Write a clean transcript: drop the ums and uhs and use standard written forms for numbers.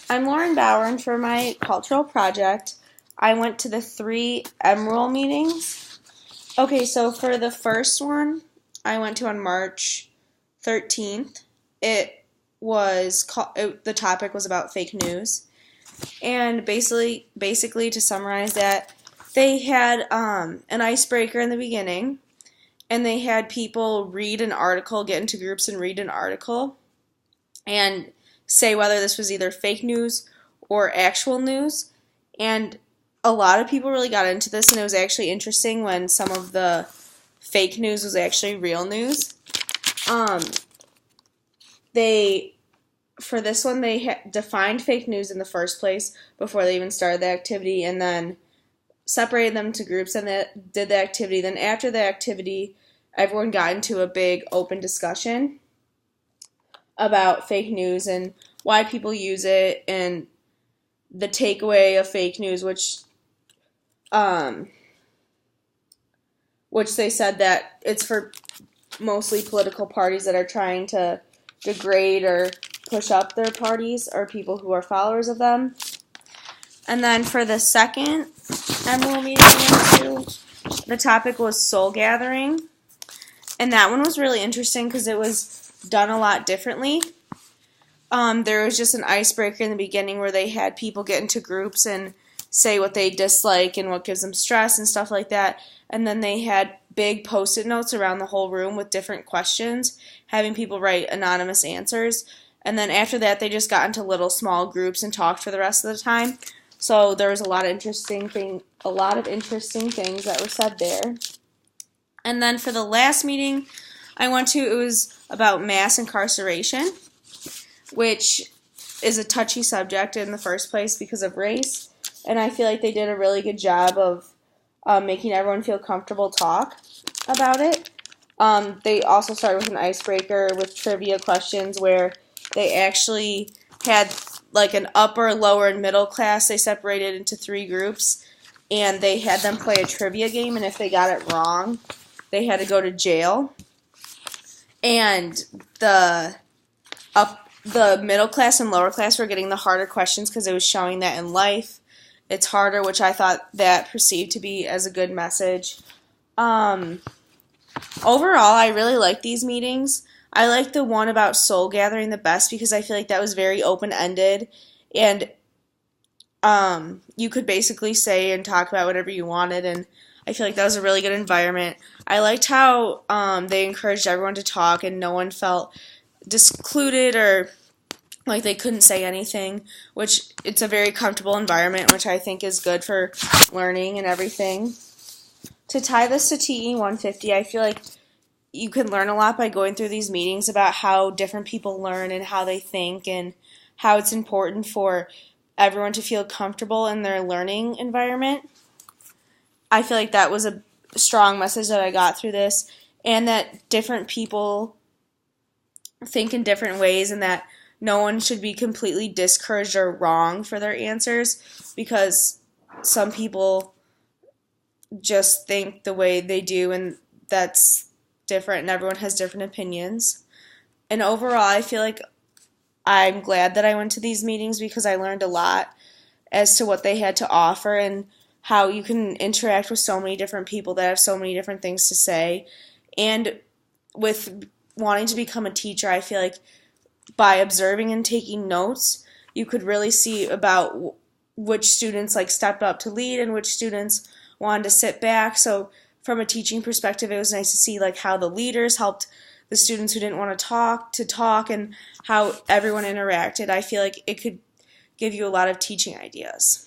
I'm Lauren Bauer, and for my cultural project, I went to the 3 Emerald meetings. Okay, so for the first one, I went to on March 13th. The topic was about fake news, and basically to summarize that, they had an icebreaker in the beginning, and they had people read an article, get into groups and read an article, and say whether this was either fake news or actual news. And a lot of people really got into this, and it was actually interesting when some of the fake news was actually real news. Um, they For this one, they defined fake news in the first place before they even started the activity, and then separated them to groups and did the activity. Then after the activity, everyone got into a big open discussion about fake news and why people use it and the takeaway of fake news, um, which they said that it's for mostly political parties that are trying to degrade or push up their parties or people who are followers of them. And then for the second Emerald meeting I went to, the topic was soul gathering. And that one was really interesting because it was done a lot differently. There was just an icebreaker in the beginning where they had people get into groups and say what they dislike and what gives them stress and stuff like that. And then they had big post-it notes around the whole room with different questions, having people write anonymous answers. And then after that, they just got into little small groups and talked for the rest of the time. So there was a lot of interesting things that were said there. And then for the last meeting I went to, it was about mass incarceration, which is a touchy subject in the first place because of race. And I feel like they did a really good job of making everyone feel comfortable talk about it. They also started with an icebreaker with trivia questions where they actually had like an upper, lower, and middle class. They separated into 3 groups, and they had them play a trivia game, and if they got it wrong, they had to go to jail. And the middle class and lower class were getting the harder questions because it was showing that in life it's harder, which I thought that perceived to be as a good message. Overall, I really like these meetings. I like the one about soul gathering the best because I feel like that was very open-ended, and you could basically say and talk about whatever you wanted, and I feel like that was a really good environment. I liked how they encouraged everyone to talk and no one felt discluded or like they couldn't say anything, which it's a very comfortable environment, which I think is good for learning and everything. To tie this to TE 150, I feel like you can learn a lot by going through these meetings about how different people learn and how they think and how it's important for everyone to feel comfortable in their learning environment. I feel like that was a strong message that I got through this, and that different people think in different ways and that no one should be completely discouraged or wrong for their answers because some people just think the way they do, and that's different, and everyone has different opinions. And overall, I feel like I'm glad that I went to these meetings because I learned a lot as to what they had to offer and how you can interact with so many different people that have so many different things to say. And with wanting to become a teacher, I feel like by observing and taking notes, you could really see about which students like stepped up to lead and which students wanted to sit back. So from a teaching perspective, it was nice to see like how the leaders helped the students who didn't want to talk and how everyone interacted. I feel like it could give you a lot of teaching ideas.